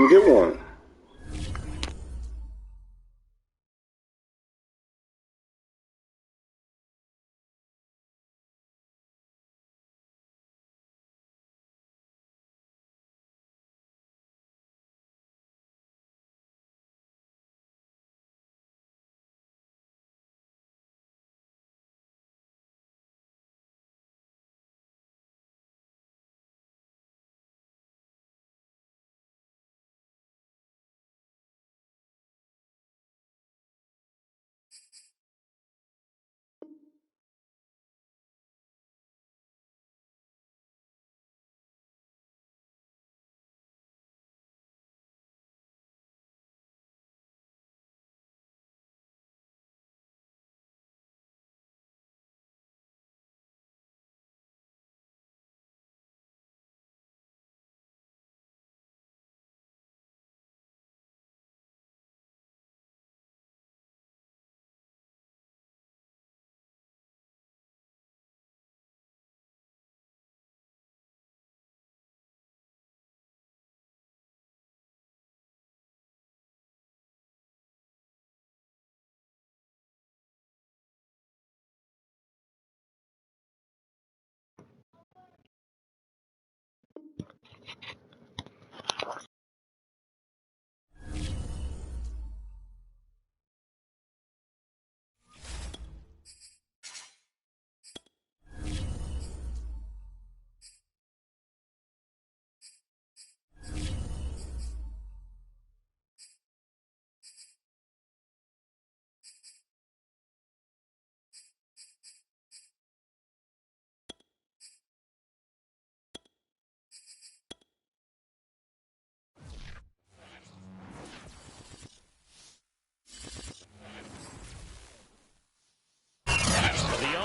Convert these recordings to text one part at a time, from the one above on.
and get one.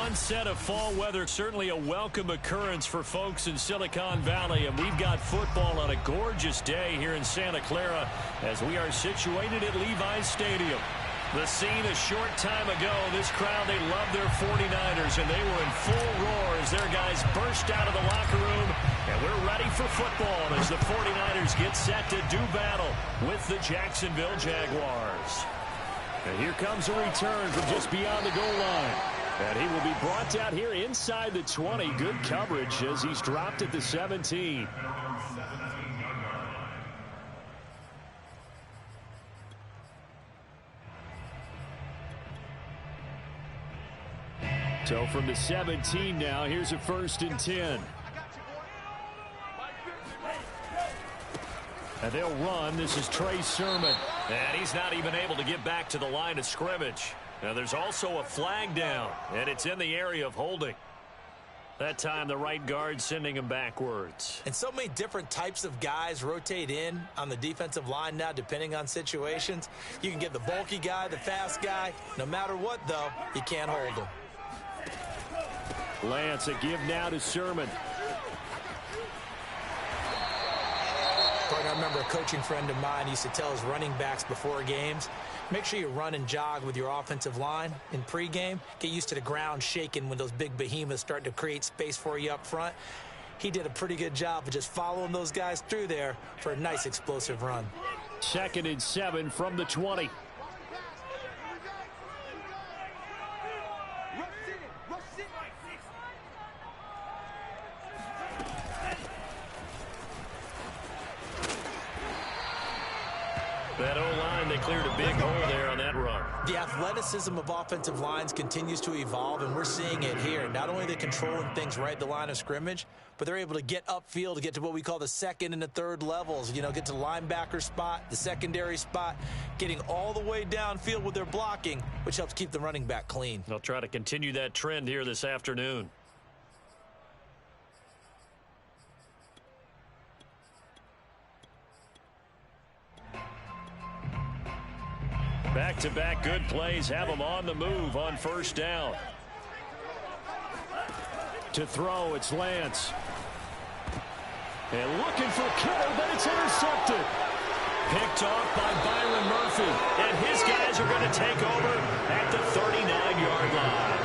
Onset of fall weather, certainly a welcome occurrence for folks in Silicon Valley, and we've got football on a gorgeous day here in Santa Clara as we are situated at Levi's Stadium. The scene a short time ago, this crowd, they love their 49ers, and they were in full roar as their guys burst out of the locker room, and we're ready for football as the 49ers get set to do battle with the Jacksonville Jaguars. And here comes a return from just beyond the goal line. And he will be brought down here inside the 20. Good coverage as he's dropped at the 17. So from the 17 now, here's a 1st and 10. And they'll run. This is Trey Sermon. And he's not even able to get back to the line of scrimmage. Now there's also a flag down, and it's in the area of holding. That time the right guard sending him backwards. And so many different types of guys rotate in on the defensive line now depending on situations. You can get the bulky guy, the fast guy. No matter what, though, you can't hold him. Lance, a give now to Sermon. I remember a coaching friend of mine used to tell his running backs before games, make sure you run and jog with your offensive line in pregame. Get used to the ground shaking when those big behemoths start to create space for you up front. He did a pretty good job of just following those guys through there for a nice explosive run. 2nd and 7 from the 20. That O-line, they cleared a big hole there on that run. The athleticism of offensive lines continues to evolve, and we're seeing it here. Not only are they controlling things right at the line of scrimmage, but they're able to get upfield to get to what we call the 2nd and the 3rd levels. You know, get to the linebacker spot, the secondary spot, getting all the way downfield with their blocking, which helps keep the running back clean. They'll try to continue that trend here this afternoon. Back-to-back good plays have them on the move on 1st down. To throw, it's Lance. And looking for Kittle, but it's intercepted. Picked off by Byron Murphy. And his guys are going to take over at the 39-yard line.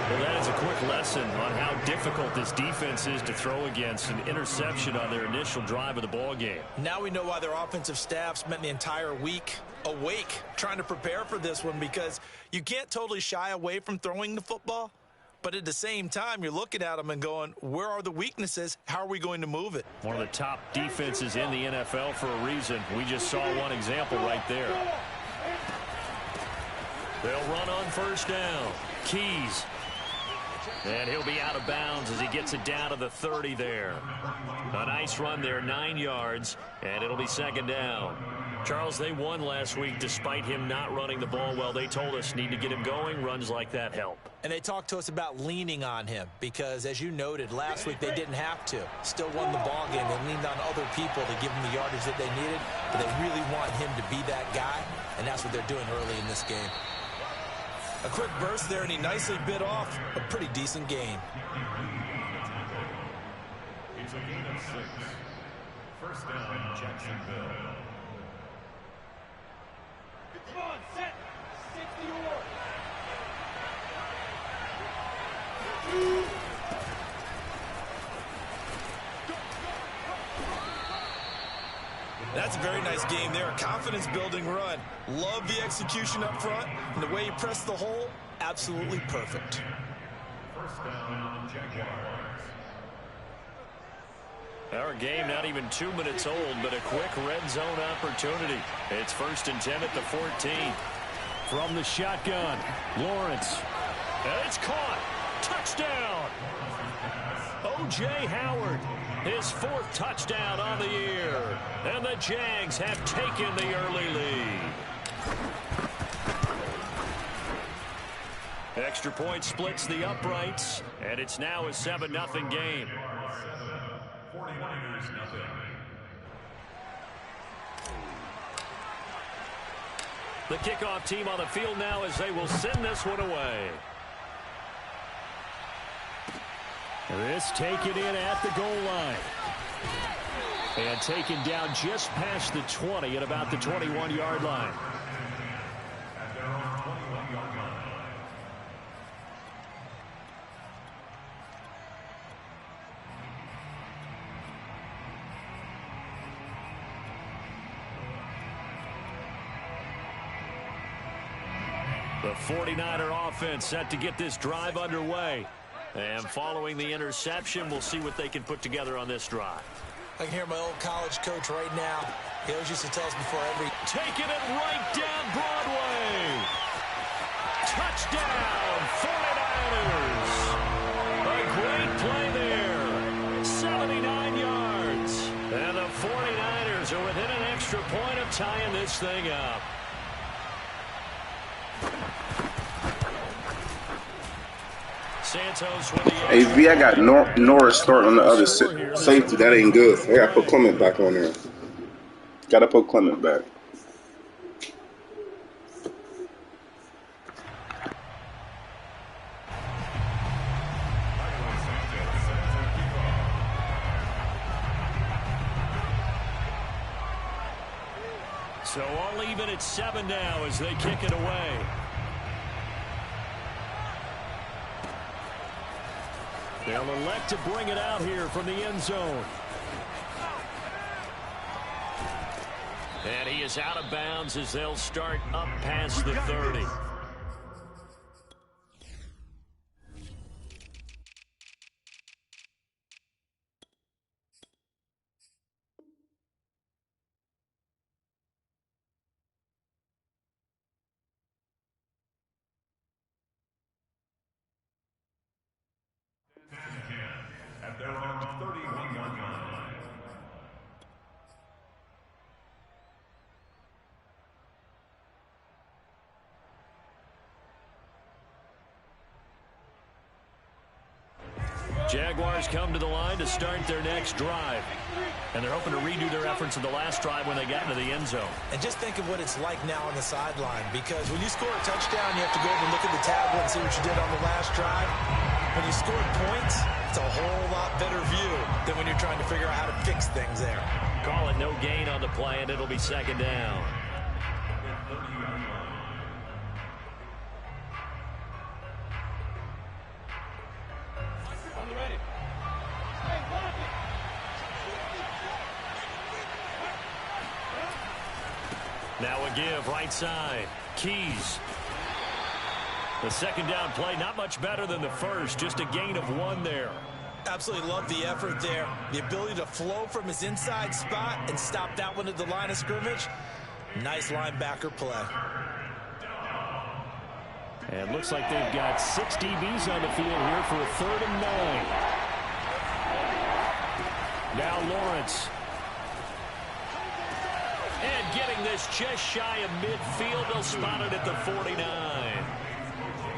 Well, that is a quick lesson on how difficult this defense is to throw against. An interception on their initial drive of the ball game. Now we know why their offensive staff spent the entire week awake trying to prepare for this one, because you can't totally shy away from throwing the football, but at the same time you're looking at them and going, where are the weaknesses? How are we going to move it? One of the top defenses in the NFL for a reason. We just saw one example right there. They'll run on first down. Keys. And he'll be out of bounds as he gets it down to the 30 there. A nice run there, 9 yards, and it'll be second down. Charles, they won last week despite him not running the ball well. They told us need to get him going. Runs like that help. And they talked to us about leaning on him because, as you noted, last week they didn't have to. Still won the ball game. They leaned on other people to give them the yardage that they needed, but they really want him to be that guy, and that's what they're doing early in this game. A quick burst there, and he nicely bit off a pretty decent gain. It's a gain of 6. First down, Jacksonville. Come on, set. 60-yard. That's a very nice game there. A confidence-building run. Love the execution up front, and the way he pressed the hole, absolutely perfect. First down, Jaguars. Our game not even 2 minutes old, but a quick red zone opportunity. It's 1st and 10 at the 14. From the shotgun, Lawrence. And it's caught. Touchdown. O.J. Howard, his 4th touchdown on the year. And the Jags have taken the early lead. Extra point splits the uprights, and it's now a 7-0 game. 49ers nothing. The kickoff team on the field now as they will send this one away. This taken in at the goal line. And taken down just past the 20 at about the 21-yard line. At their own 21-yard line. The 49er offense set to get this drive underway. And following the interception, we'll see what they can put together on this drive. I can hear my old college coach right now. He always used to tell us before every... Taking it right down Broadway. Touchdown, 49ers. A great play there. 79 yards. And the 49ers are within an extra point of tying this thing up. Santos with the Hey, V, I got Norris starting on the other safety. That ain't good. I got to put Clement back on there. Got to put Clement back. So all even at 7 now as they kick it away. They'll elect to bring it out here from the end zone. And he is out of bounds as they'll start up past the 30. At their own 31-yard line. Jaguars come to the line to start their next drive. And they're hoping to redo their efforts in the last drive when they got into the end zone. And just think of what it's like now on the sideline, because when you score a touchdown, you have to go over and look at the tablet and see what you did on the last drive. When you scored points, it's a whole lot better view than when you're trying to figure out how to fix things there. Call it no gain on the play, and it'll be second down. Now a give right side. Keys. The second down play, not much better than the first. Just a gain of 1 there. Absolutely love the effort there. The ability to flow from his inside spot and stop that one at the line of scrimmage. Nice linebacker play. And looks like they've got 6 DBs on the field here for a 3rd and 9. Now Lawrence. And getting this just shy of midfield. They'll spot it at the 49.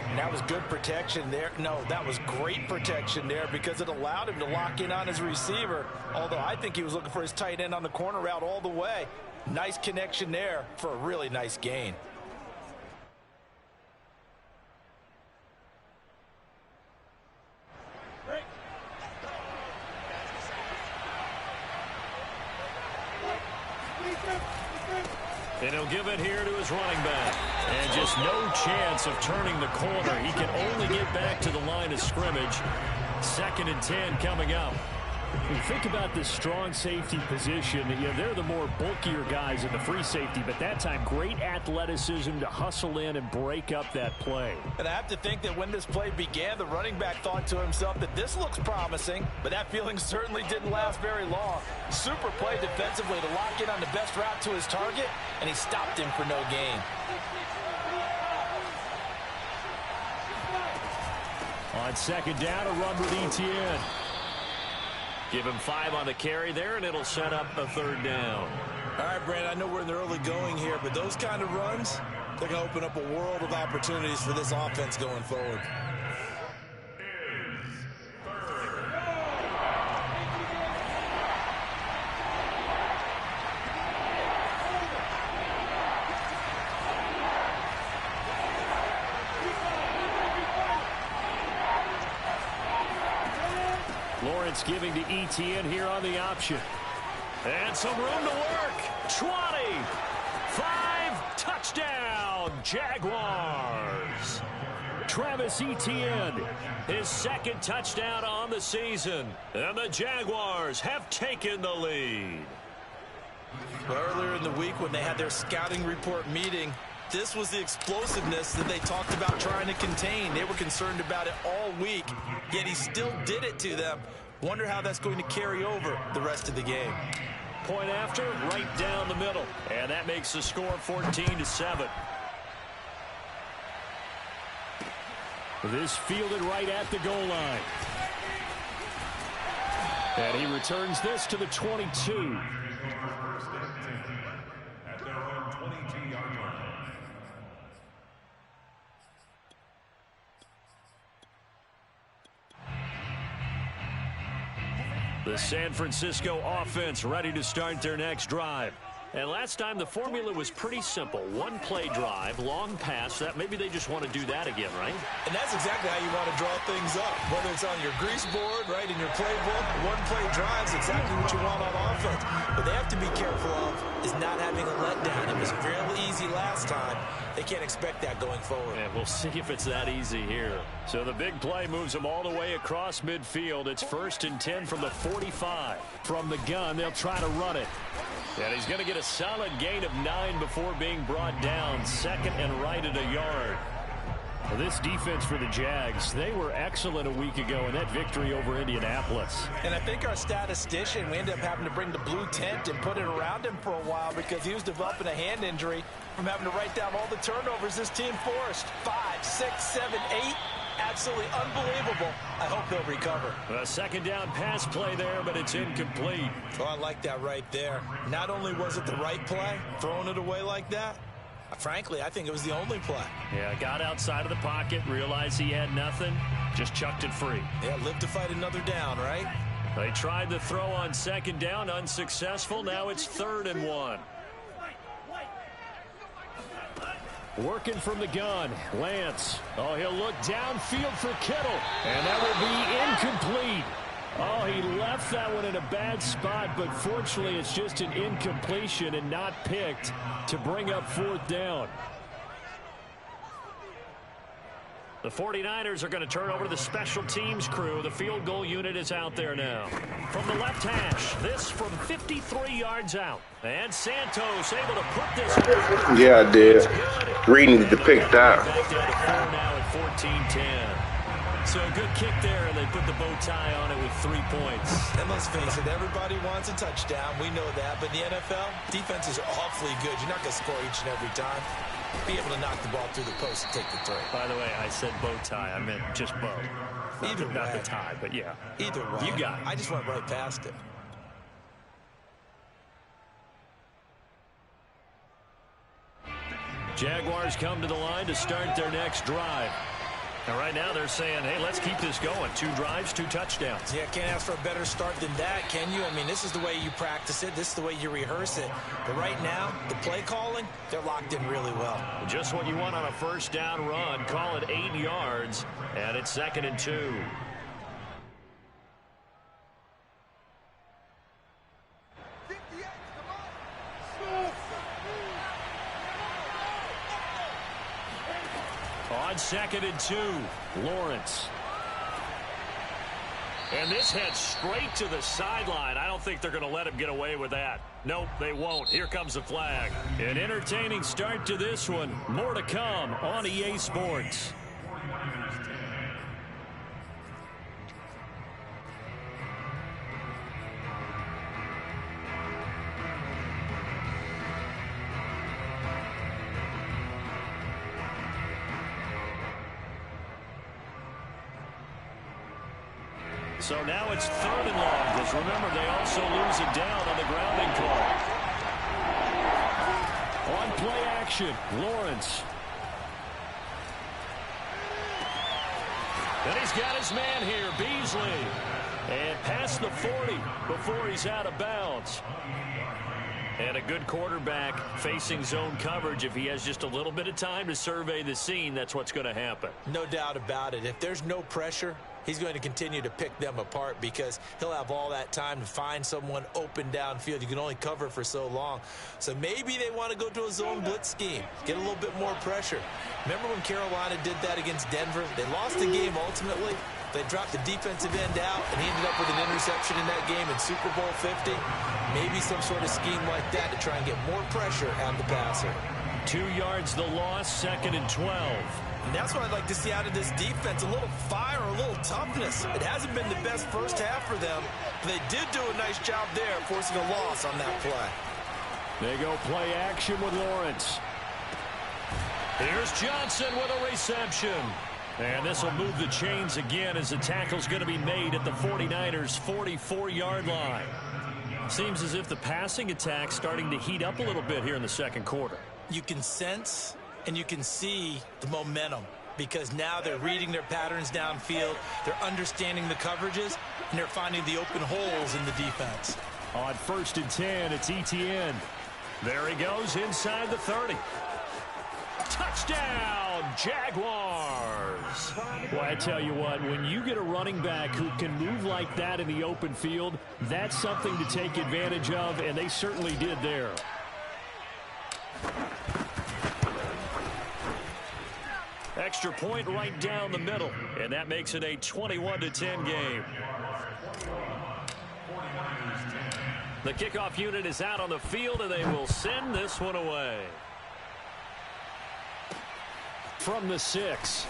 And that was good protection there. No, that was great protection there because it allowed him to lock in on his receiver. Although I think he was looking for his tight end on the corner route all the way. Nice connection there for a really nice gain. And he'll give it here to his running back. And just no chance of turning the corner. He can only get back to the line of scrimmage. 2nd and 10 coming up. When you think about this strong safety position, they're the more bulkier guys in the free safety, but that time great athleticism to hustle in and break up that play. And I have to think that when this play began, the running back thought to himself that this looks promising, but that feeling certainly didn't last very long. Super play defensively to lock in on the best route to his target, and he stopped him for no gain. On 2nd down, a run with Etienne. Give him 5 on the carry there, and it'll set up a 3rd down. All right, Brand, I know we're in the early going here, but those kind of runs, they're going to open up a world of opportunities for this offense going forward. Lawrence giving to Etienne here on the option. And some room to work. 20. 5. Touchdown, Jaguars. Travis Etienne, his 2nd touchdown on the season. And the Jaguars have taken the lead. Earlier in the week when they had their scouting report meeting, this was the explosiveness that they talked about trying to contain. They were concerned about it all week, yet he still did it to them. Wonder how that's going to carry over the rest of the game. Point after, right down the middle. And that makes the score 14-7. This fielded right at the goal line. And he returns this to the 22. The San Francisco offense ready to start their next drive. And last time the formula was pretty simple. 1 play drive, long pass. That maybe they just want to do that again, right? And that's exactly how you want to draw things up. Whether it's on your grease board, right, in your playbook, 1 play drive is exactly what you want on offense. What they have to be careful of is not having a letdown. It was fairly easy last time. They can't expect that going forward. And we'll see if it's that easy here. So the big play moves them all the way across midfield. It's 1st and 10 from the 45. From the gun, they'll try to run it. And he's going to get a solid gain of 9 before being brought down. 2nd and right at a yard. Well, this defense for the Jags, they were excellent a week ago in that victory over Indianapolis. And I think our statistician, we ended up having to bring the blue tent and put it around him for a while because he was developing a hand injury from having to write down all the turnovers this team forced. 5, 6, 7, 8. Absolutely unbelievable. I hope they'll recover. A 2nd down pass play there, but it's incomplete. Oh, I like that right there. Not only was it the right play, throwing it away like that, frankly, I think it was the only play. Yeah, got outside of the pocket, realized he had nothing, just chucked it free. Yeah, live to fight another down, right? They tried the throw on 2nd down, unsuccessful. Now it's 3rd and 1. Working from the gun, Lance. Oh, he'll look downfield for Kittle. And that will be incomplete. Oh, he left that one in a bad spot, but fortunately it's just an incompletion and not picked to bring up 4th down. The 49ers are going to turn over to the special teams crew. The field goal unit is out there now. From the left hash, this from 53 yards out. And Santos able to put this one. Yeah, I did. Reed needed to pick that. Back down to 4 now at 14-10. So a good kick there, and they put the bow tie on it with 3 points. And let's face it, everybody wants a touchdown. We know that. But in the NFL, defenses are awfully good. You're not going to score each and every time. Be able to knock the ball through the post and take the throw. By the way, I said bow tie. I meant just bow. Either way. Not the tie, but yeah. Either way. You got it. I just went right past it. Jaguars come to the line to start their next drive. And right now they're saying, hey, let's keep this going. 2 drives, 2 touchdowns. Yeah, can't ask for a better start than that, can you? I mean, this is the way you practice it. This is the way you rehearse it. But right now, the play calling, they're locked in really well. Just what you want on a first down run. Call it 8 yards, and it's 2nd and 2. On 2nd and 2, Lawrence. And this heads straight to the sideline. I don't think they're going to let him get away with that. Nope, they won't. Here comes the flag. An entertaining start to this one. More to come on EA Sports. So now it's 3rd and long, because remember, they also lose it down on the grounding call. On play action, Lawrence. And he's got his man here, Beasley. And past the 40 before he's out of bounds. And a good quarterback facing zone coverage. If he has just a little bit of time to survey the scene, that's what's going to happen. No doubt about it. If there's no pressure, he's going to continue to pick them apart because he'll have all that time to find someone open downfield. You can only cover for so long. So maybe they want to go to a zone blitz scheme, get a little bit more pressure. Remember when Carolina did that against Denver? They lost the game ultimately. They dropped the defensive end out, and he ended up with an interception in that game in Super Bowl 50. Maybe some sort of scheme like that to try and get more pressure on the passer. 2 yards the loss, 2nd and 12. And that's what I'd like to see out of this defense, a little fire, a little toughness. It hasn't been the best first half for them, but they did do a nice job there, forcing a loss on that play. They go play action with Lawrence. Here's Johnson with a reception. And this will move the chains again as the tackle's going to be made at the 49ers' 44-yard line. Seems as if the passing attack's starting to heat up a little bit here in the second quarter. You can sense and you can see the momentum because now they're reading their patterns downfield, they're understanding the coverages, and they're finding the open holes in the defense. On 1st and 10, it's Etienne. There he goes inside the 30. Touchdown, Jaguars. Well, I tell you what, when you get a running back who can move like that in the open field, that's something to take advantage of, and they certainly did there. Extra point right down the middle, and that makes it a 21-10 game. The kickoff unit is out on the field, and they will send this one away. From the 6.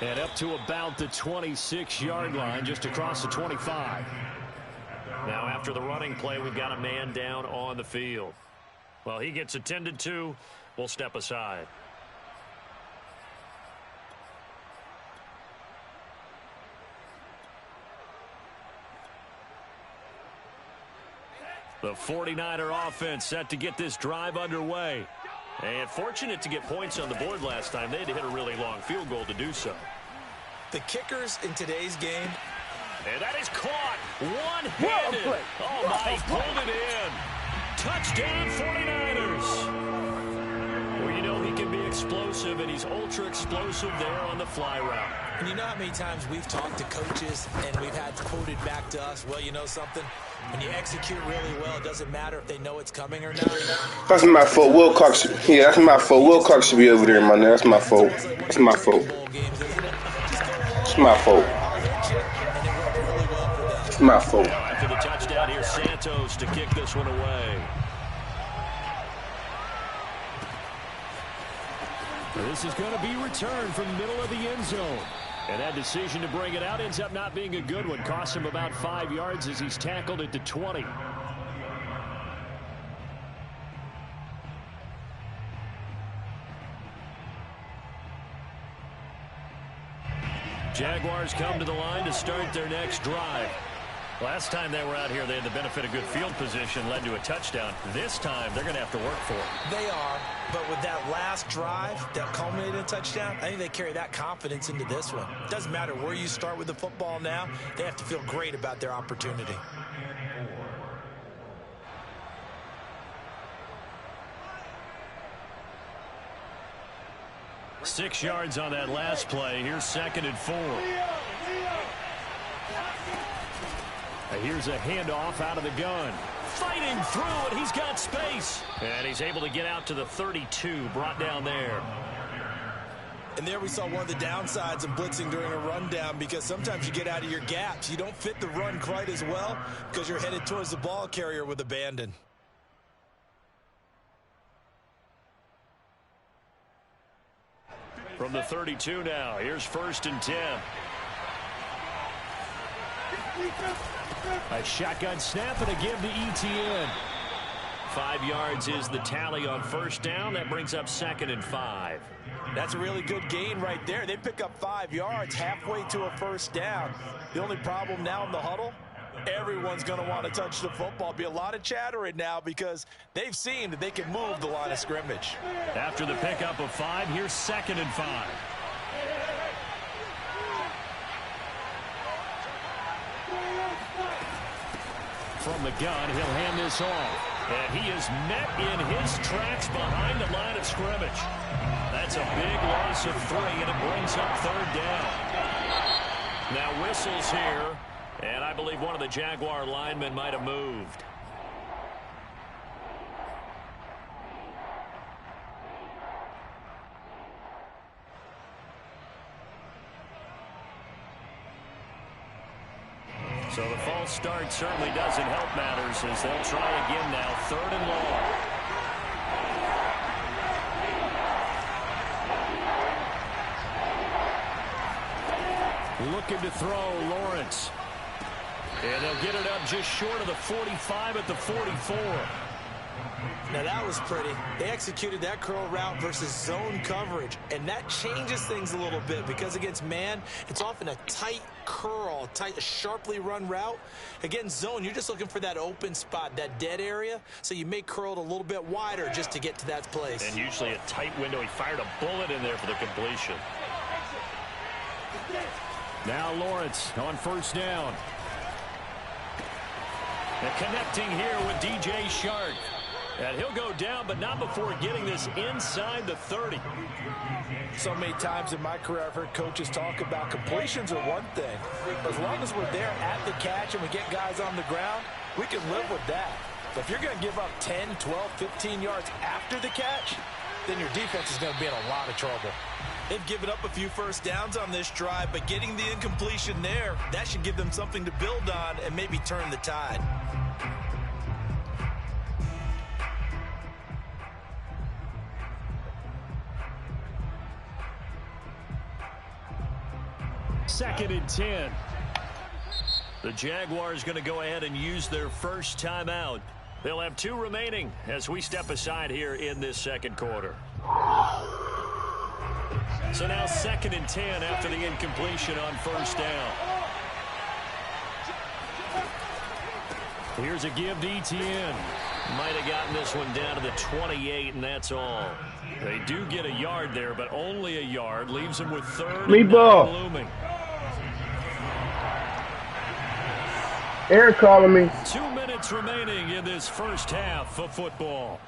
And up to about the 26-yard line, just across the 25. Now after the running play, we've got a man down on the field. Well, he gets attended to. We'll step aside. The 49er offense set to get this drive underway. And fortunate to get points on the board last time. They had to hit a really long field goal to do so. The kickers in today's game. And that is caught one-handed. Oh, my, he pulled it in. Touchdown, 49ers. Well, you know, he can be explosive, and he's ultra explosive there on the fly route. And you know how many times we've talked to coaches and we've had quoted back to us, well, you know something? When you execute really well, it doesn't matter if they know it's coming or not. That's my fault. Wilcox. Yeah, that's my fault. Wilcox should be over there, man. That's my fault. That's my fault. It's my fault. It's my fault. After the touchdown, here's Santos to kick this one away. This is going to be returned from the middle of the end zone. And that decision to bring it out ends up not being a good one. Costs him about 5 yards as he's tackled at the 20. Jaguars come to the line to start their next drive. Last time they were out here, they had the benefit of good field position, led to a touchdown. This time, they're going to have to work for it. They are, but with that last drive that culminated in a touchdown, I think they carry that confidence into this one. Doesn't matter where you start with the football now, they have to feel great about their opportunity. Six yards on that last play. Here's 2nd and 4. Here's a handoff out of the gun. Fighting through it. He's got space. And he's able to get out to the 32. Brought down there. And there we saw one of the downsides of blitzing during a rundown, because sometimes you get out of your gaps. You don't fit the run quite as well because you're headed towards the ball carrier with abandon. From the 32 now. Here's 1st and 10. A shotgun snap and a give to Etienne. 5 yards is the tally on 1st down. That brings up 2nd and 5. That's a really good gain right there. They pick up 5 yards halfway to a 1st down. The only problem now in the huddle, everyone's going to want to touch the football. Be a lot of chattering now because they've seen that they can move the line of scrimmage. After the pickup of 5, here's 2nd and 5. From the gun, he'll hand this off. And he is met in his tracks behind the line of scrimmage. That's a big loss of 3, and it brings up 3rd down. Now whistles here, and I believe one of the Jaguar linemen might have moved. So the false start certainly doesn't help matters as they'll try again now. 3rd and long. Looking to throw, Lawrence. And they'll get it up just short of the 45 at the 44. Now that was pretty. They executed that curl route versus zone coverage, and that changes things a little bit because against man, it's often a tight curl, tight, sharply run route. Against zone, you're just looking for that open spot, that dead area, so you may curl it a little bit wider just to get to that place. And usually a tight window. He fired a bullet in there for the completion. Now Lawrence on 1st down. And connecting here with DJ Shark. And he'll go down, but not before getting this inside the 30. So many times in my career, I've heard coaches talk about completions are one thing. As long as we're there at the catch and we get guys on the ground, we can live with that. But if you're going to give up 10, 12, 15 yards after the catch, then your defense is going to be in a lot of trouble. They've given up a few 1st downs on this drive, but getting the incompletion there, that should give them something to build on and maybe turn the tide. Second and 10. The Jaguars going to go ahead and use their first timeout. They'll have 2 remaining as we step aside here in this 2nd quarter. So now 2nd and 10 after the incompletion on 1st down. Here's a give to Etienne. Might have gotten this one down to the 28, and that's all. They do get a yard there, but only a yard. Leaves them with 3rd and 9 looming. Aaron calling me. 2 minutes remaining in this first half of football.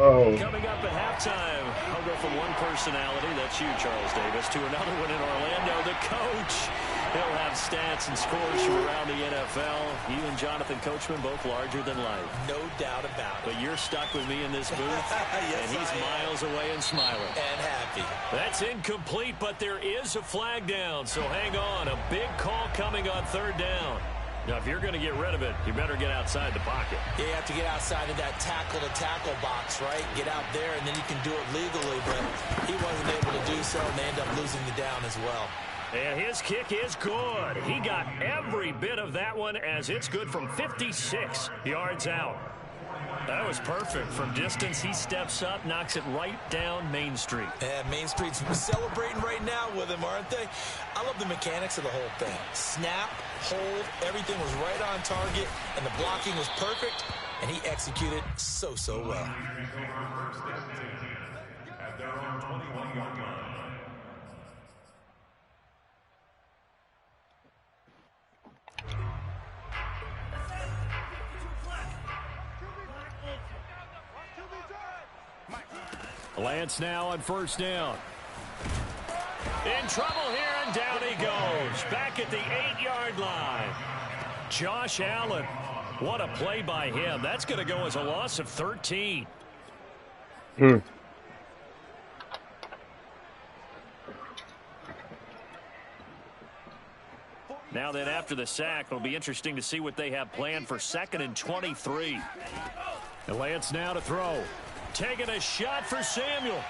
Oh. Coming up at halftime, I'll go from one personality, that's you, Charles Davis, to another one in Orlando, the coach. He'll have stats and scores from around the NFL. You and Jonathan Coachman both larger than life. No doubt about it. But you're stuck with me in this booth, yes, and he's miles away and smiling. And happy. That's incomplete, but there is a flag down, so hang on. A big call coming on third down. Now, if you're going to get rid of it, you better get outside the pocket. Yeah, you have to get outside of that tackle-to-tackle box, right? Get out there, and then you can do it legally, but he wasn't able to do so, and they end up losing the down as well. And his kick is good. He got every bit of that one as it's good from 56 yards out. That was perfect. From distance, he steps up, knocks it right down Main Street. And Main Street's celebrating right now with him, aren't they? I love the mechanics of the whole thing. Snap, hold, everything was right on target, and the blocking was perfect, and he executed so well. At their own 21-yard line. Lance now on first down. In trouble here, and down he goes. Back at the 8-yard line. Josh Allen. What a play by him. That's going to go as a loss of 13. Now then, after the sack, it'll be interesting to see what they have planned for 2nd and 23. And Lance now to throw. Taking a shot for Samuel.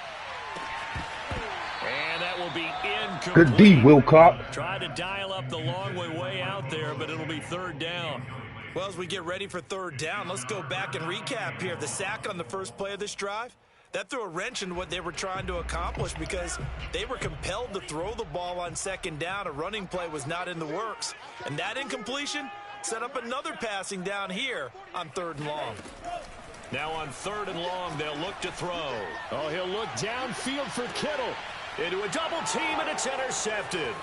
And that will be incomplete. Good D, Wilcox. Tried to dial up the long way out there, but it'll be third down. Well, as we get ready for third down, let's go back and recap here. The sack on the first play of this drive, that threw a wrench into what they were trying to accomplish because they were compelled to throw the ball on second down. A running play was not in the works. And that incompletion set up another passing down here on third and long. Now on third and long, they'll look to throw. Oh, he'll look downfield for Kittle. Into a double team, and it's intercepted.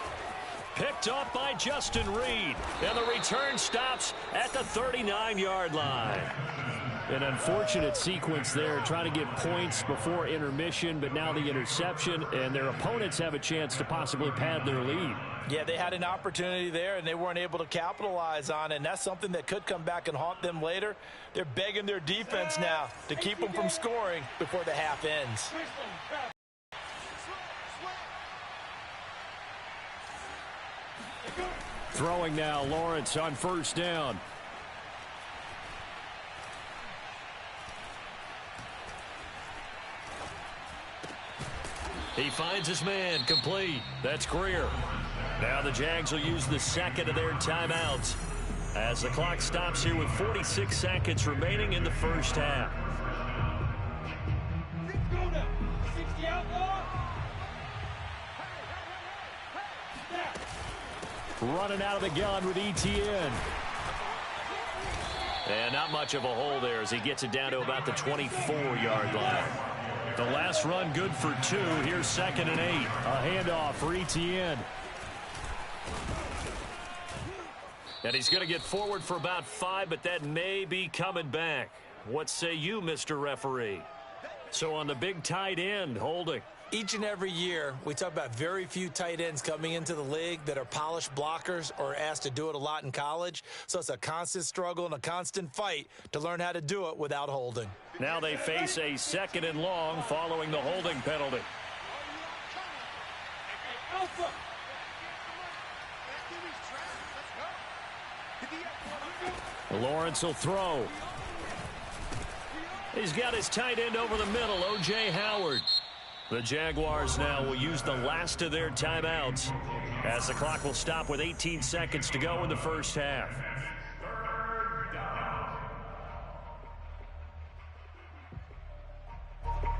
Picked up by Justin Reed. And the return stops at the 39-yard line. An unfortunate sequence there, trying to get points before intermission, but now the interception, and their opponents have a chance to possibly pad their lead. Yeah, they had an opportunity there, and they weren't able to capitalize on it, and that's something that could come back and haunt them later. They're begging their defense now to keep them from scoring before the half ends. Throwing now, Lawrence on first down. He finds his man, complete. That's Greer. Now the Jags will use the second of their timeouts as the clock stops here with 46 seconds remaining in the first half. Running out of the gun with Etienne. And not much of a hole there as he gets it down to about the 24-yard line. The last run good for 2. Here's 2nd and 8. A handoff for Etienne. And he's going to get forward for about 5, but that may be coming back. What say you, Mr. Referee? So on the big tight end, holding. Each and every year, we talk about very few tight ends coming into the league that are polished blockers or asked to do it a lot in college. So it's a constant struggle and a constant fight to learn how to do it without holding. Now they face a 2nd and long following the holding penalty. Lawrence will throw. He's got his tight end over the middle, O.J. Howard. The Jaguars now will use the last of their timeouts as the clock will stop with 18 seconds to go in the first half.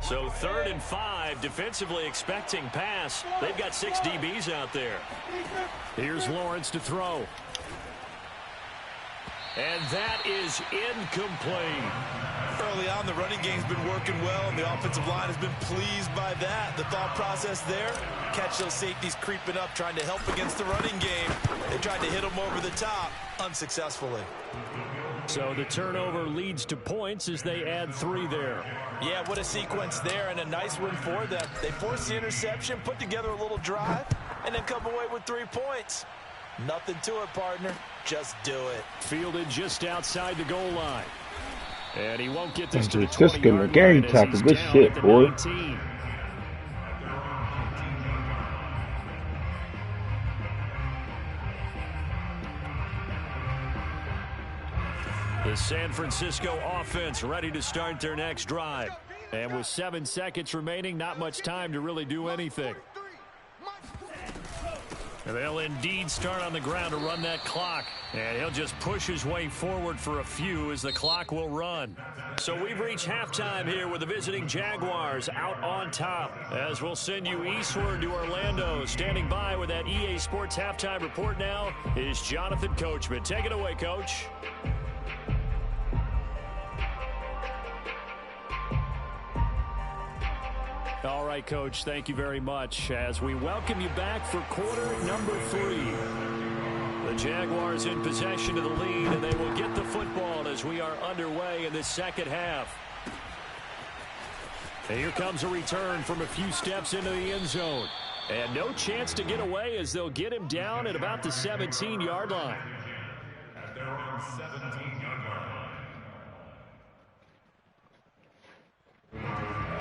So 3rd and 5, defensively expecting pass. They've got 6 DBs out there. Here's Lawrence to throw. And that is incomplete. early on, the running game's been working well, and the offensive line has been pleased by that. The thought process there, catch those safeties creeping up, trying to help against the running game. They tried to hit them over the top, unsuccessfully. So the turnover leads to points as they add 3 there. Yeah, what a sequence there, and a nice win for them. They forced the interception, put together a little drive, and then come away with 3 points. Nothing to it, partner. Just do it. Fielded just outside the goal line. And he won't get this to the 20-yard just getting the game line tackle. Good shit, boy. 19. The San Francisco offense ready to start their next drive. And with 7 seconds remaining, not much time to really do anything. And they'll indeed start on the ground to run that clock. And he'll just push his way forward for a few as the clock will run. So we've reached halftime here with the visiting Jaguars out on top. As we'll send you eastward to Orlando. Standing by with that EA Sports halftime report now is Jonathan Coachman. Take it away, Coach. All right, Coach, thank you very much as we welcome you back for quarter number 3. The Jaguars in possession of the lead, and they will get the football as we are underway in the second half. And here comes a return from a few steps into the end zone. And no chance to get away as they'll get him down at about the 17-yard line. At their own 17-yard line.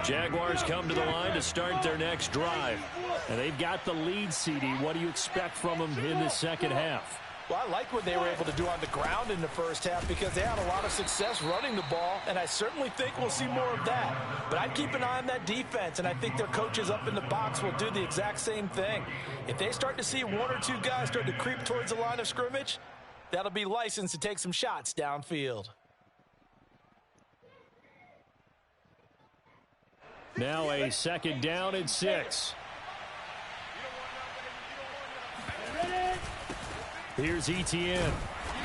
Jaguars come to the line to start their next drive. And they've got the lead, CD. What do you expect from them in the second half? Well, I like what they were able to do on the ground in the first half because they had a lot of success running the ball, and I certainly think we'll see more of that. But I'd keep an eye on that defense, and I think their coaches up in the box will do the exact same thing. If they start to see 1 or 2 guys start to creep towards the line of scrimmage, that'll be licensed to take some shots downfield. Now a second down and 6. Here's Etienne.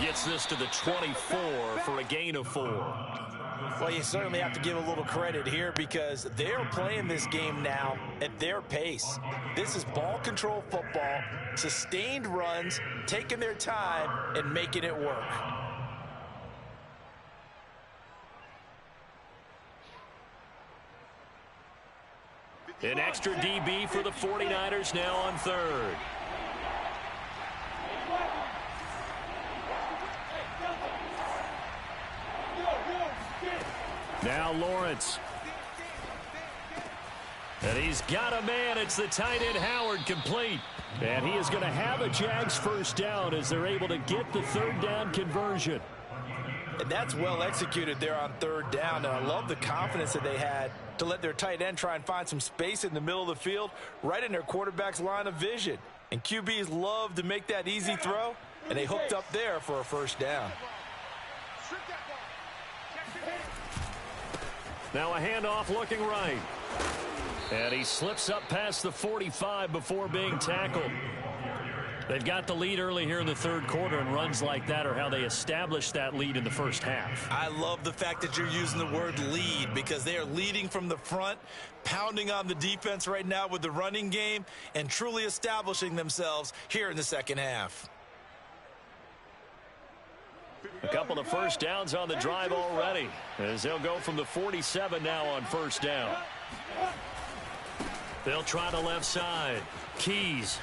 Gets this to the 24 for a gain of 4. Well, you certainly have to give a little credit here because they're playing this game now at their pace. This is ball control football, sustained runs, taking their time, and making it work. An extra DB for the 49ers now on 3rd. Now Lawrence. And he's got a man. It's the tight end Howard, complete. And he is going to have a Jags first down as they're able to get the 3rd down conversion. And that's well executed there on 3rd down. And I love the confidence that they had to let their tight end try and find some space in the middle of the field, right in their quarterback's line of vision. And QBs love to make that easy throw, and they hooked up there for a first down. Now a handoff looking right. And he slips up past the 45 before being tackled. They've got the lead early here in the 3rd quarter, and runs like that are how they established that lead in the first half. I love the fact that you're using the word lead because they are leading from the front, pounding on the defense right now with the running game, and truly establishing themselves here in the second half. A couple of first downs on the drive already as they'll go from the 47 now on first down. They'll try the left side. Keys.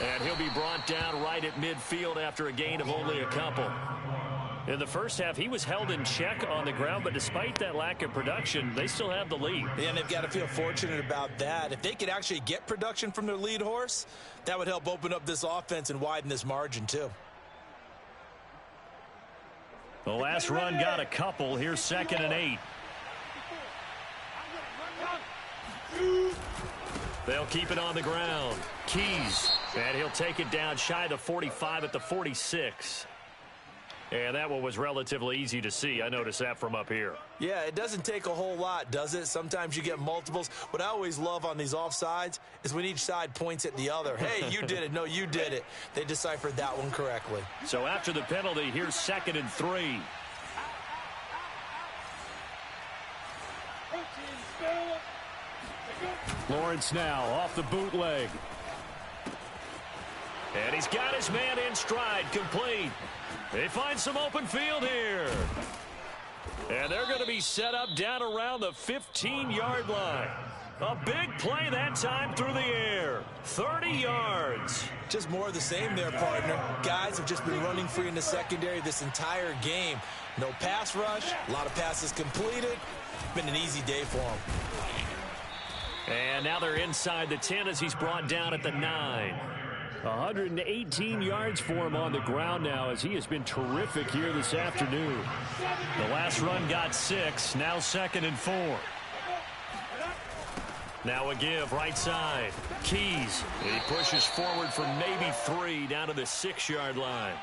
And he'll be brought down right at midfield after a gain of only a couple. In the first half, he was held in check on the ground, but despite that lack of production, they still have the lead. And they've got to feel fortunate about that. If they could actually get production from their lead horse, that would help open up this offense and widen this margin too. The last run got a couple. Here's 2nd and 8. They'll keep it on the ground. Keys. And he'll take it down shy of the 45 at the 46. And that one was relatively easy to see. I noticed that from up here. Yeah, it doesn't take a whole lot, does it? Sometimes you get multiples. What I always love on these offsides is when each side points at the other. Hey, you did it. No, you did it. They deciphered that one correctly. So after the penalty, here's 2nd and 3. Lawrence now off the bootleg. And he's got his man in stride, complete. They find some open field here. And they're going to be set up down around the 15-yard line. A big play that time through the air. 30 yards. Just more of the same there, partner. Guys have just been running free in the secondary this entire game. No pass rush, a lot of passes completed. Been an easy day for them. And now they're inside the 10 as he's brought down at the 9. 118 yards for him on the ground now as he has been terrific here this afternoon. The last run got 6, now 2nd and 4. Now a give right side. Keys. He pushes forward for maybe 3 down to the 6-yard line.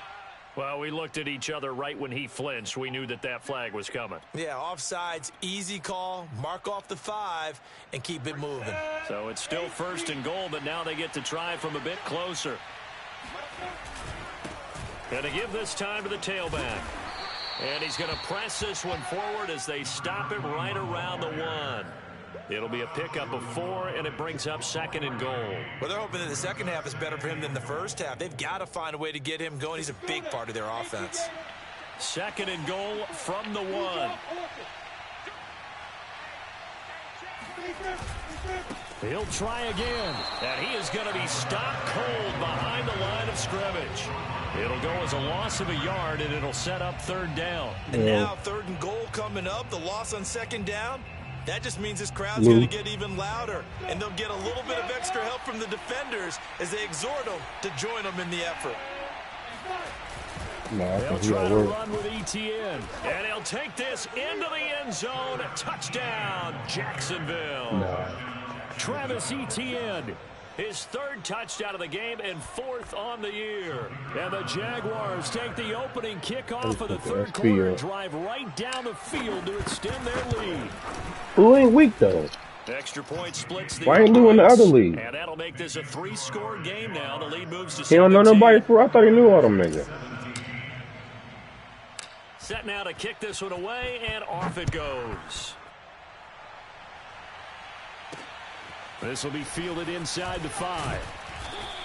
Well, we looked at each other right when he flinched. We knew that that flag was coming. Yeah, offsides, easy call, mark off the 5, and keep it moving. So it's still 1st and goal, but now they get to try from a bit closer. Going to give this time to the tailback. And he's going to press this one forward as they stop him right around the 1. It'll be a pickup of 4, and it brings up 2nd and goal. Well, they're hoping that the second half is better for him than the first half. They've got to find a way to get him going. He's a big part of their offense. 2nd and goal from the 1. He'll try again, and he is going to be stopped cold behind the line of scrimmage. It'll go as a loss of a yard, and it'll set up 3rd down. And now 3rd and goal coming up, the loss on 2nd down. That just means this crowd's going to get even louder, and they'll get a little bit of extra help from the defenders as they exhort them to join them in the effort. They'll try to run with ETN, and he'll take this into the end zone. Touchdown, Jacksonville. Travis Etienne, his 3rd touchdown of the game and 4th on the year. And the Jaguars take the opening kickoff of the 3rd quarter and drive right down the field to extend their lead. Who ain't weak, though? Extra point splits the Why ain't Lou in the other league? And that'll make this a 3-score game now. The lead moves to 17. He don't know nobody for. I thought he knew all them niggas. Set now to kick this one away, and off it goes. This will be fielded inside the 5.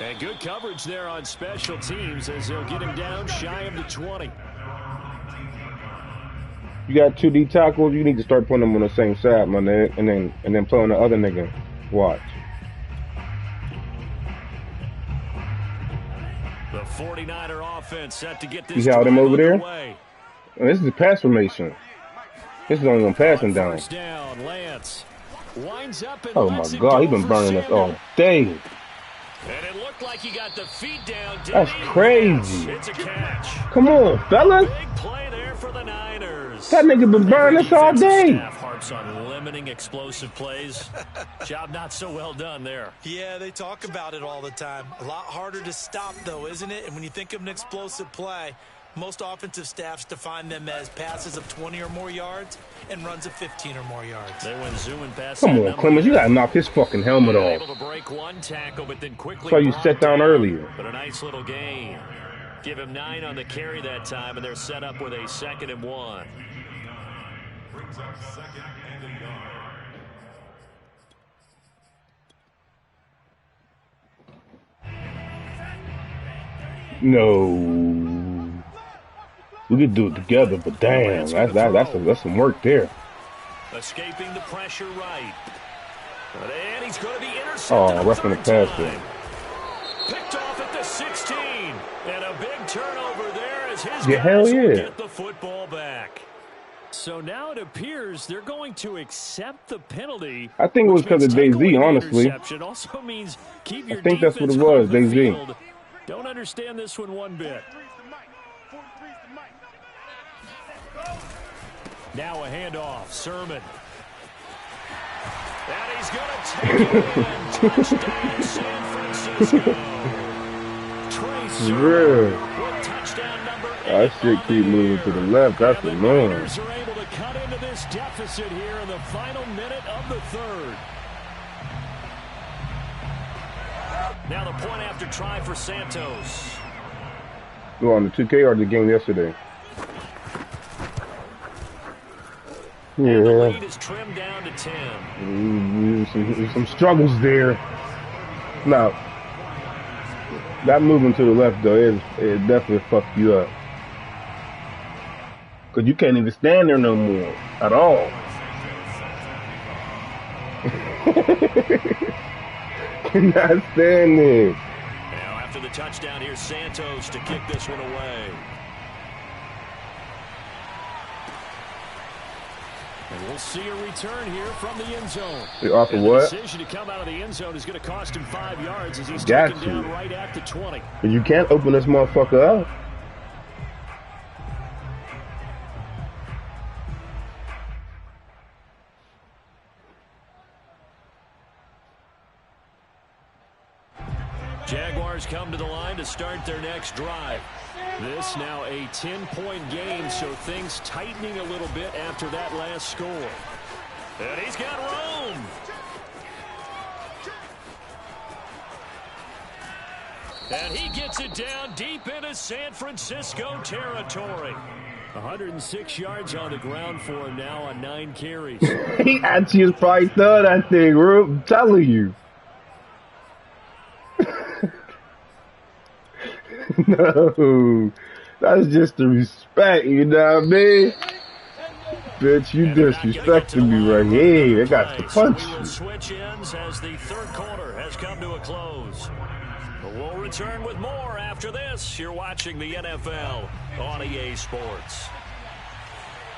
And good coverage there on special teams as they'll get him down shy of the 20. You got 2 D tackles. You need to start putting them on the same side, my nigga, and then play on the other nigga. Watch. The 49er offense set to get this. You see how them over there? Away. This is a pass formation. This is only gonna pass him down. First down, Lance winds up and Oh my God, he's been burning us all day. And it looked like he got the feet down. That's crazy. It's a catch. Come on, fellas. Big play there for the Niners. That nigga been burning us all day. Staff harps on limiting explosive plays. Job not so well done there. Yeah, they talk about it all the time. A lot harder to stop, though, isn't it? And when you think of an explosive play, most offensive staffs define them as passes of 20 or more yards and runs of 15 or more yards. They went zooming past. Come on, Clemens, you gotta knock his fucking helmet off. Able to break one tackle, but then quickly. Saw you set down earlier. But a nice little gain. Give him 9 on the carry that time, and they're set up with a 2nd and 1. Brings up 2nd and a yard. No. We could do it together, but damn, that's some work there. Escaping the pressure right. And he's going to be intercepted. Oh, roughing the passer. Picked off at the 16. And a big turnover there as his Yeah, hell guys will yeah. get the football back. So now it appears they're going to accept the penalty. I think it was because of Jay-Z, honestly. Also means keep your I think that's what it defense was, off the Jay-Z. field. Don't understand this one bit. Now a handoff, Sermon. And he's going to take it in. Touchdown, San Francisco. Trey Sermon with touchdown number 8. That shit keep moving to the left. That's the annoying. Niners are able to cut into this deficit here in the final minute of the 3rd. Now the point after try for Santos. Go on the 2K or the game yesterday? And the Yeah. lead is trimmed down to 10. Some struggles there. Now, that moving to the left, though, it definitely fucked you up. Because you can't even stand there no more at all. Cannot stand there. Now, after the touchdown, here's Santos to kick this one away. And we'll see a return here from the end zone. Off of and what? The decision to come out of the end zone is going to cost him 5 yards as he's Got taken to. down right at the 20. But you can't open this motherfucker up. Jaguars come to the line to start their next drive. This now a 10-point game, so things tightening a little bit after that last score. And he's got room. And he gets it down deep into San Francisco territory. 106 yards on the ground for him now on 9 carries. He actually is probably throwing that thing, Rube. I'm telling you. No, that's just the respect, you know what I mean? Bitch, you disrespecting me right here. I got to punch We will you. switch ends as the third quarter has come to a close. But we'll return with more after this. You're watching the NFL on EA Sports.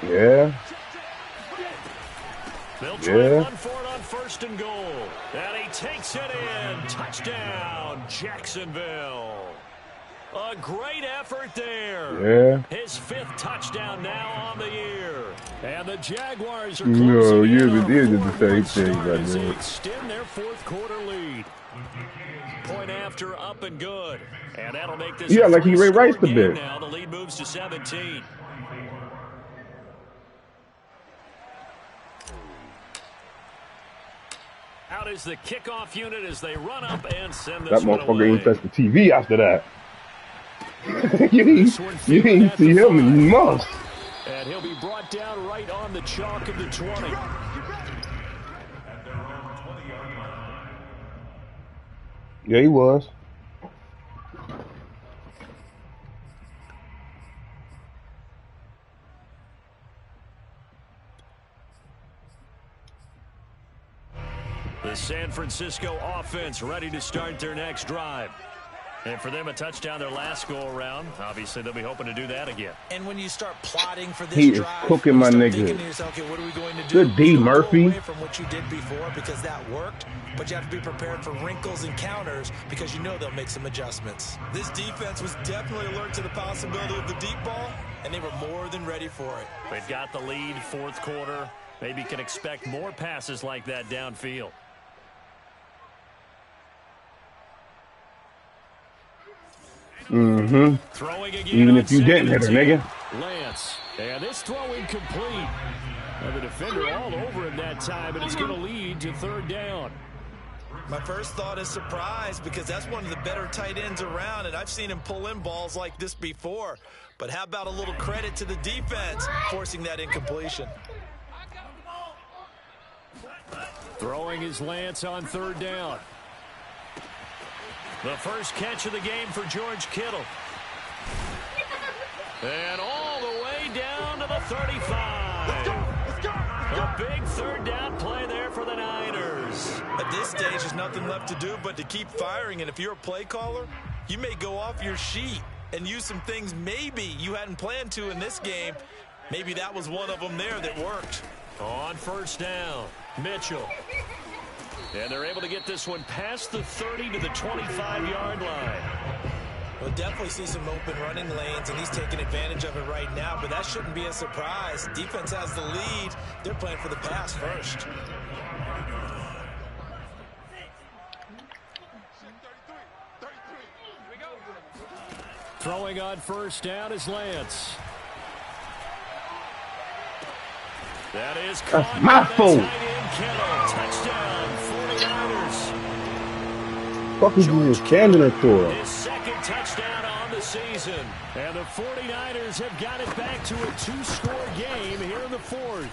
Yeah. They'll try to run for it on 1st and goal. And he takes it in. Touchdown, Jacksonville. A great effort there. Yeah. His 5th touchdown now on the year. And the Jaguars are No, closing you in on a did the 4-1 same thing start right as they there. extend their 4th quarter lead. Point after up and good. And that'll make this Yeah, a like he Ray Rice three-score a game bit. now. The lead moves to 17. Out is the kickoff unit as they run up and send this That one motherfucker away. ain't touched the TV after that. you ain't see him in months. And he'll be brought down right on the chalk of the 20. Yeah, he was. The San Francisco offense ready to start their next drive. And for them, a touchdown their last go-around. Obviously, they'll be hoping to do that again. And when you start plotting for this He is drive, cooking you my start nigga. thinking to yourself, okay, what are we going to do? Good D, You don't go Murphy. away from what you did before because that worked, but you have to be prepared for wrinkles and counters because you know they'll make some adjustments. This defense was definitely alert to the possibility of the deep ball, and they were more than ready for it. They've got the lead, 4th quarter. Maybe can expect more passes like that downfield. Mm-hmm. Throwing again Even on if you didn't hit her, 2nd and nigga. 10. Lance. And this throw incomplete. And the defender all over him that time, and it's going to lead to 3rd down. My first thought is surprise because that's one of the better tight ends around, and I've seen him pull in balls like this before. But how about a little credit to the defense forcing that incompletion? Throwing his Lance on 3rd down. The first catch of the game for George Kittle. And all the way down to the 35. A big 3rd down play there for the Niners. At this stage, there's nothing left to do but to keep firing, and if you're a play caller, you may go off your sheet and use some things maybe you hadn't planned to in this game. Maybe that was one of them there that worked. On 1st down, Mitchell. And they're able to get this one past the 30 to the 25-yard line. We'll definitely see some open running lanes, and he's taking advantage of it right now, but that shouldn't be a surprise. Defense has the lead. They're playing for the pass first. Throwing on 1st down is Lance. That is caught my by the fault. tight end Kittle. Touchdown, 49ers. Fuck is you just standing there for? His 2nd touchdown on the season. And the 49ers have got it back to a 2-score game here in the 4th.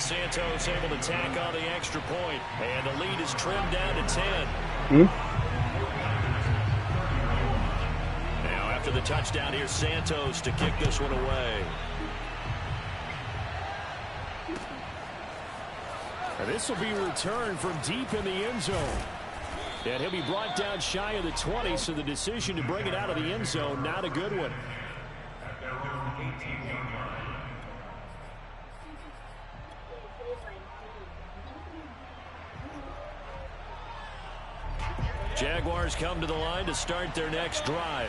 Santos able to tack on the extra point, and the lead is trimmed down to 10. Now, after the touchdown, here's Santos to kick this one away. And this will be returned from deep in the end zone. And he'll be brought down shy of the 20, so the decision to bring it out of the end zone, not a good one. Jaguars come to the line to start their next drive.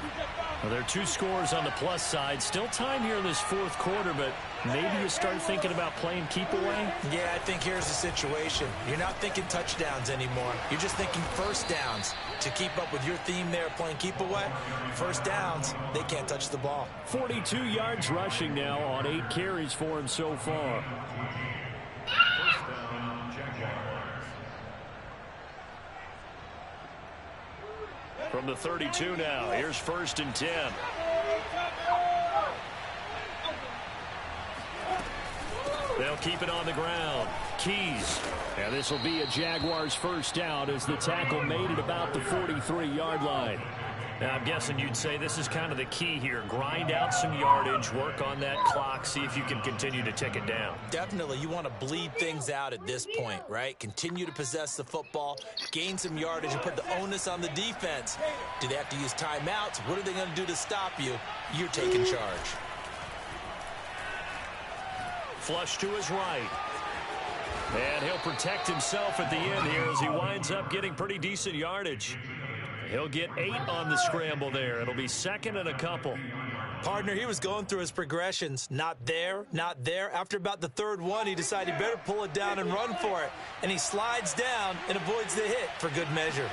Well, there are 2 scores on the plus side. Still time here in this fourth quarter, but maybe you start thinking about playing keep away? Yeah, I think here's the situation. You're not thinking touchdowns anymore. You're just thinking first downs. To keep up with your theme there, playing keep away, first downs, they can't touch the ball. 42 yards rushing now on 8 carries for him so far. First down, Jaguars. From the 32 now, here's 1st and 10. They'll keep it on the ground. Keys. And this will be a Jaguars first down as the tackle made it about the 43-yard line. Now, I'm guessing you'd say this is kind of the key here. Grind out some yardage, work on that clock, see if you can continue to tick it down. Definitely, you want to bleed things out at this point, right? Continue to possess the football, gain some yardage, and put the onus on the defense. Do they have to use timeouts? What are they going to do to stop you? You're taking charge. Flush to his right. And he'll protect himself at the end here as he winds up getting pretty decent yardage. He'll get 8 on the scramble there. It'll be 2nd and a couple. Partner, he was going through his progressions. Not there, not there. After about the 3rd one, he decided he better pull it down and run for it. And he slides down and avoids the hit for good measure.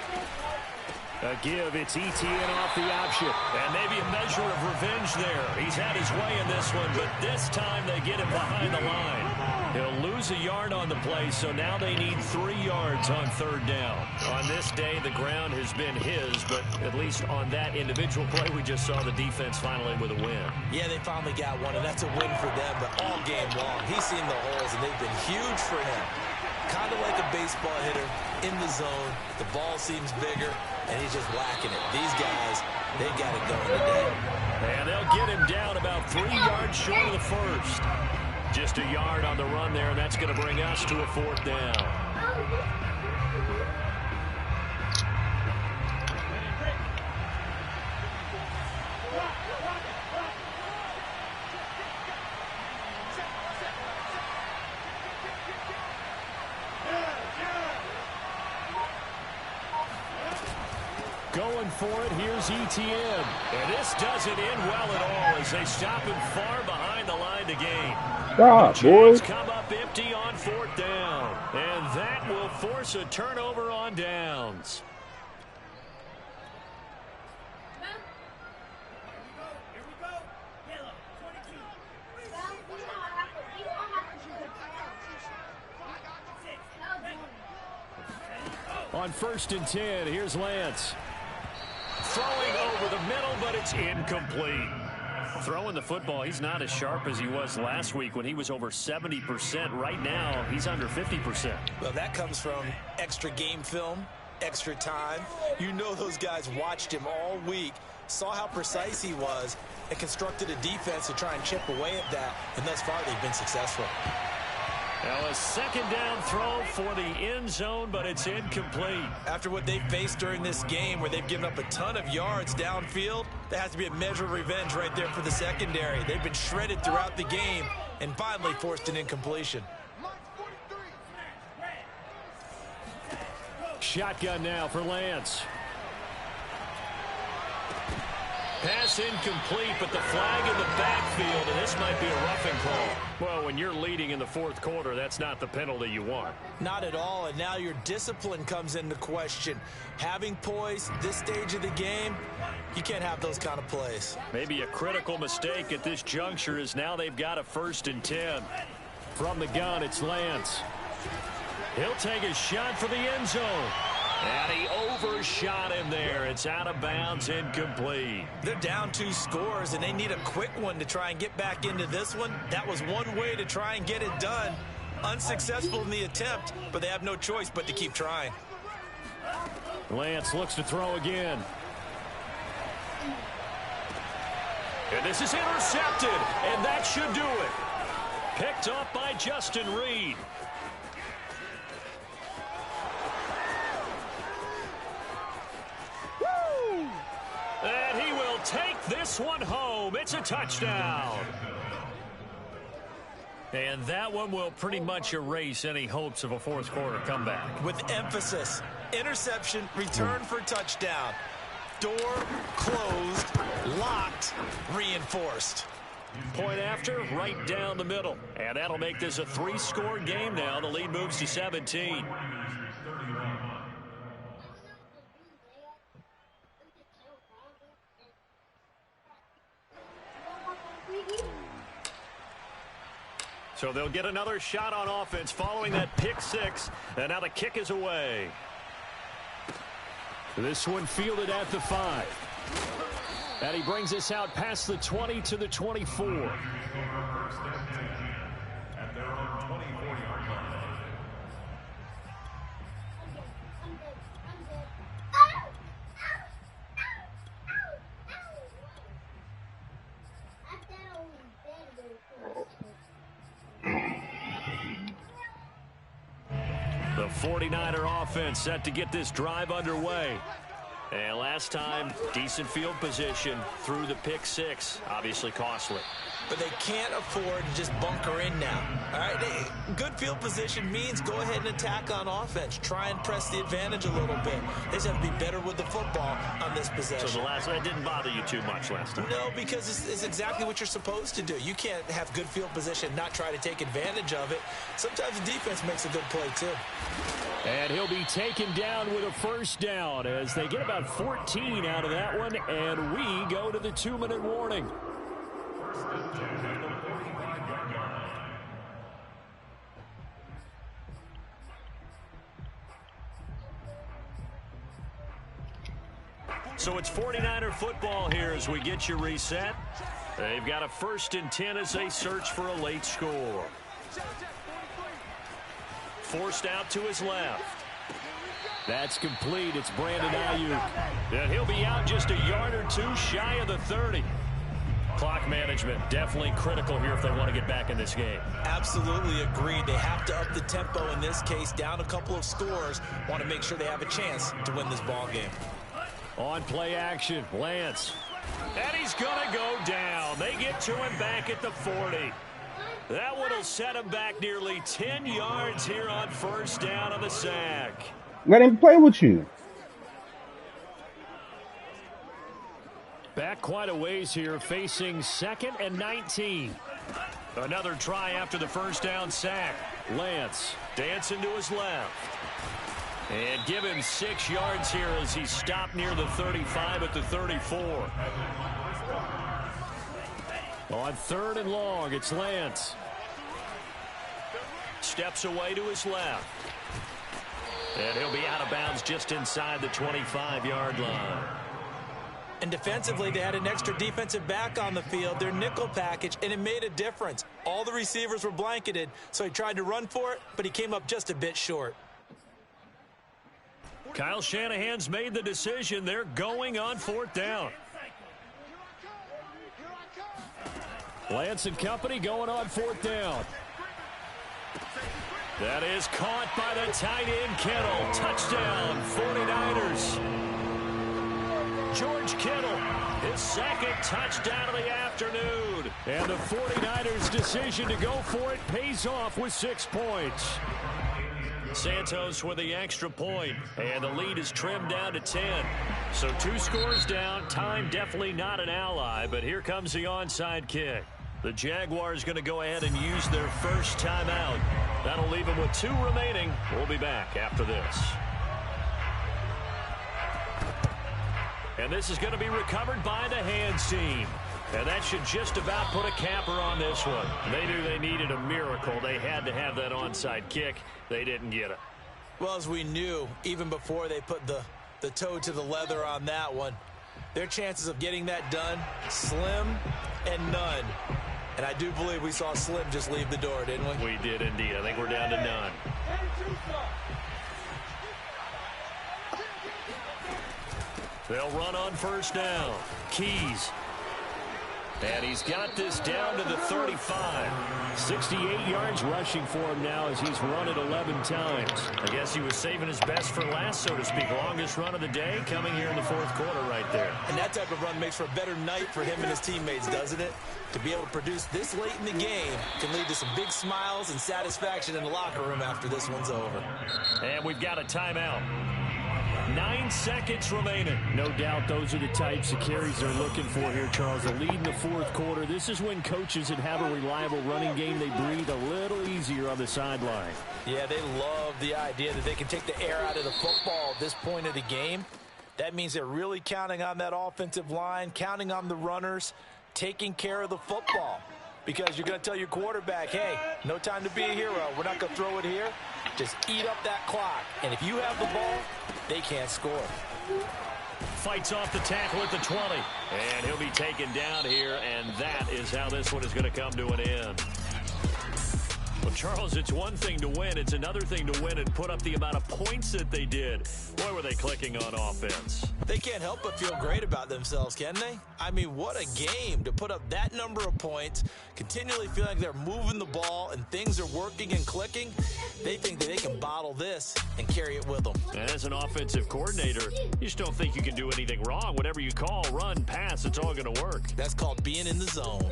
A give, it's ETN off the option. And maybe a measure of revenge there. He's had his way in this one, but this time they get him behind the line. He'll lose a yard on the play, so now they need 3 yards on 3rd down. On this day, the ground has been his, but at least on that individual play, we just saw the defense finally with a win. Yeah, they finally got one, and that's a win for them, but all game long, he's seen the holes, and they've been huge for him. Kind of like a baseball hitter in the zone. The ball seems bigger, and he's just whacking it. These guys, they got it going today. And they'll get him down about 3 yards short of the 1st. Just a yard on the run there, and that's going to bring us to a 4th down. Going for it, here's ETN. And this doesn't end well at all as they stop him far behind the line to gain. Stop, boys. Come up empty on 4th down. And that will force a turnover on downs. On 1st and 10, here's Lance. Throwing over the middle, but it's incomplete. Throwing the football, he's not as sharp as he was last week when he was over 70%. Right now, he's under 50%. Well, that comes from extra game film, extra time. You know those guys watched him all week, saw how precise he was, and constructed a defense to try and chip away at that. And thus far, they've been successful. Now a 2nd down throw for the end zone, but it's incomplete. After what they've faced during this game where they've given up a ton of yards downfield, there has to be a measure of revenge right there for the secondary. They've been shredded throughout the game and finally forced an incompletion. Shotgun now for Lance. Pass incomplete, but the flag in the backfield, and this might be a roughing call. Well, when you're leading in the 4th quarter, that's not the penalty you want. Not at all, and now your discipline comes into question. Having poise this stage of the game, you can't have those kind of plays. Maybe a critical mistake at this juncture is now they've got a 1st and 10. From the gun, it's Lance. He'll take a shot for the end zone. And he overshot him there. It's out of bounds, incomplete. They're down 2 scores, and they need a quick one to try and get back into this one. That was one way to try and get it done. Unsuccessful in the attempt, but they have no choice but to keep trying. Lance looks to throw again. And this is intercepted, and that should do it. Picked up by Justin Reed. Woo! And he will take this one home. It's a touchdown. And that one will pretty much erase any hopes of a fourth quarter comeback. With emphasis, interception, return for touchdown. Door closed, locked, reinforced. Point after, right down the middle. And that'll make this a 3-score game now. The lead moves to 17. So they'll get another shot on offense following that pick six. And now the kick is away. This one fielded at the 5. And he brings us out past the 20 to the 24. At their own 24-yard line. The 49er offense set to get this drive underway. And last time, decent field position through the pick six. Obviously costly. But they can't afford to just bunker in now. All right, good field position means go ahead and attack on offense. Try and press the advantage a little bit. They just have to be better with the football on this possession. So the last one didn't bother you too much last time? No, because it's exactly what you're supposed to do. You can't have good field position and not try to take advantage of it. Sometimes the defense makes a good play, too. And he'll be taken down with a first down as they get about 14 out of that one, and we go to the 2-minute warning. So it's 49er football here as we get you reset. They've got a 1st and 10 as they search for a late score. Forced out to his left. That's complete. It's Brandon Ayuk. And he'll be out just a yard or two shy of the 30. Clock management definitely critical here if they want to get back in this game. Absolutely agreed. They have to up the tempo in this case, down a couple of scores. Want to make sure they have a chance to win this ball game. On play action, Lance. And he's going to go down. They get to him back at the 40. That one will set him back nearly 10 yards here on first down on the sack. Let him play with you. Back quite a ways here, facing 2nd and 19. Another try after the first down sack. Lance dancing to his left. And give him 6 yards here as he stopped near the 35 at the 34. On 3rd and long, it's Lance. Steps away to his left. And he'll be out of bounds just inside the 25-yard line. And defensively, they had an extra defensive back on the field, their nickel package, and it made a difference. All the receivers were blanketed, so he tried to run for it, but he came up just a bit short. Kyle Shanahan's made the decision. They're going on 4th down. Lance and company going on 4th down. That is caught by the tight end, Kittle. Touchdown, 49ers. George Kittle, his 2nd touchdown of the afternoon. And the 49ers' decision to go for it pays off with 6 points. Santos with the extra point, and the lead is trimmed down to 10. So 2 scores down. Time definitely not an ally, but here comes the onside kick. The Jaguars going to go ahead and use their first timeout. That'll leave them with 2 remaining. We'll be back after this. And this is going to be recovered by the hands team. And that should just about put a capper on this one. They knew they needed a miracle. They had to have that onside kick. They didn't get it. Well, as we knew, even before they put the toe to the leather on that one, their chances of getting that done, slim and none. And I do believe we saw Slim just leave the door, didn't we? We did indeed. I think we're down to none. They'll run on first down. Keys. And he's got this down to the 35. 68 yards rushing for him now as he's run it 11 times. I guess he was saving his best for last, so to speak. Longest run of the day coming here in the fourth quarter right there. And that type of run makes for a better night for him and his teammates, doesn't it? To be able to produce this late in the game can lead to some big smiles and satisfaction in the locker room after this one's over. And we've got a timeout. 9 seconds remaining. No doubt those are the types of carries they're looking for here, Charles. A lead in the fourth quarter. This is when coaches that have a reliable running game, they breathe a little easier on the sideline. Yeah, they love the idea that they can take the air out of the football at this point of the game. That means they're really counting on that offensive line, counting on the runners, taking care of the football. Because you're going to tell your quarterback, hey, no time to be a hero. We're not going to throw it here. Just eat up that clock. And if you have the ball, they can't score. Fights off the tackle at the 20. And he'll be taken down here, and that is how this one is going to come to an end. Well, Charles, it's one thing to win. It's another thing to win and put up the amount of points that they did. Boy, were they clicking on offense. They can't help but feel great about themselves, can they? I mean, what a game to put up that number of points, continually feel like they're moving the ball and things are working and clicking. They think that they can bottle this and carry it with them. And as an offensive coordinator, you just don't think you can do anything wrong. Whatever you call, run, pass, it's all going to work. That's called being in the zone.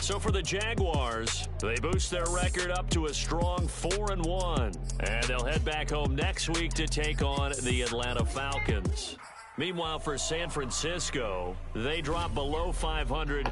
So for the Jaguars, they boost their record up to a strong 4-1. And they'll head back home next week to take on the Atlanta Falcons. Meanwhile, for San Francisco, they drop below 500.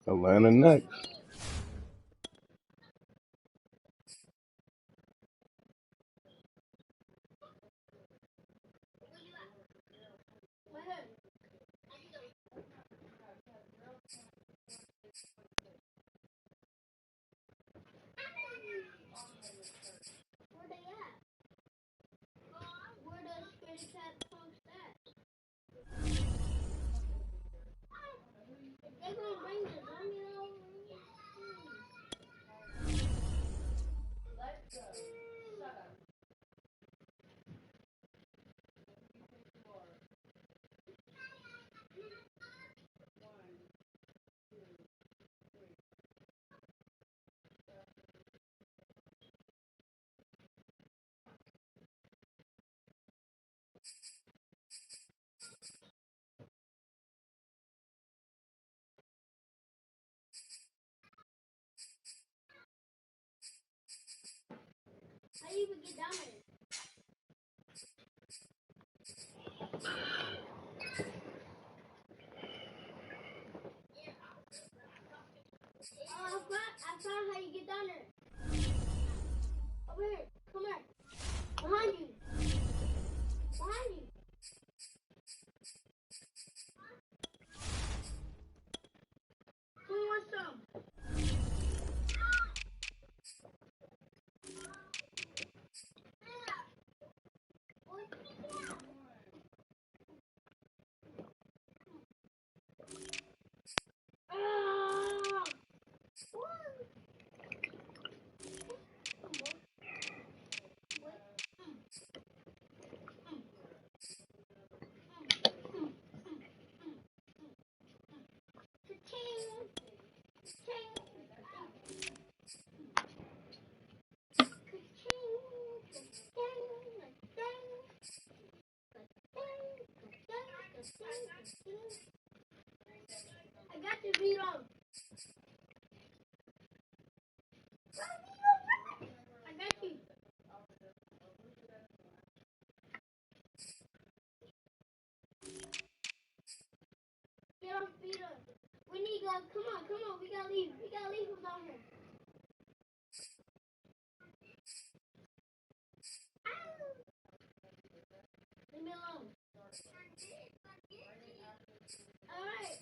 Atlanta next. How do you even get down there? Oh, I found how you get down there. Over here. Come here. Behind you. Behind you. Who wants some? I got the beat on. I got you. Get on, beat on. We need come on, we gotta leave. We gotta leave from down here. Leave me alone. Alright.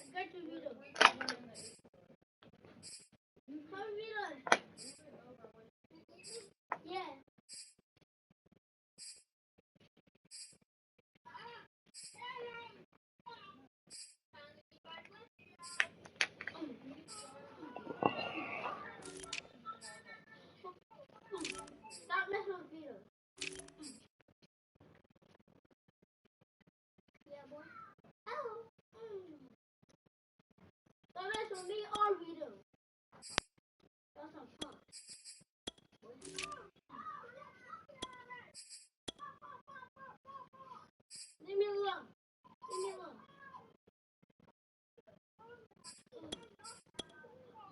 I got you, Vito. Come, Vito. Yeah. Stop messing with Vito. Yeah, boy. Oh. Don't mess with me or Vito. That's some fun. Leave me alone. Leave me alone.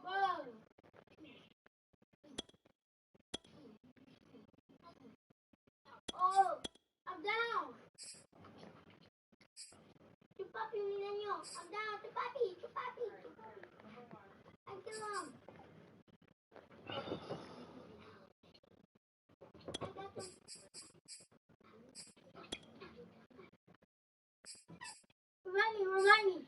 Whoa. Oh, I'm down. Chupapi, mi niño. I'm down. Chupapi, chupapi, chupapi. I kill him. I got him. Revive me, revive me.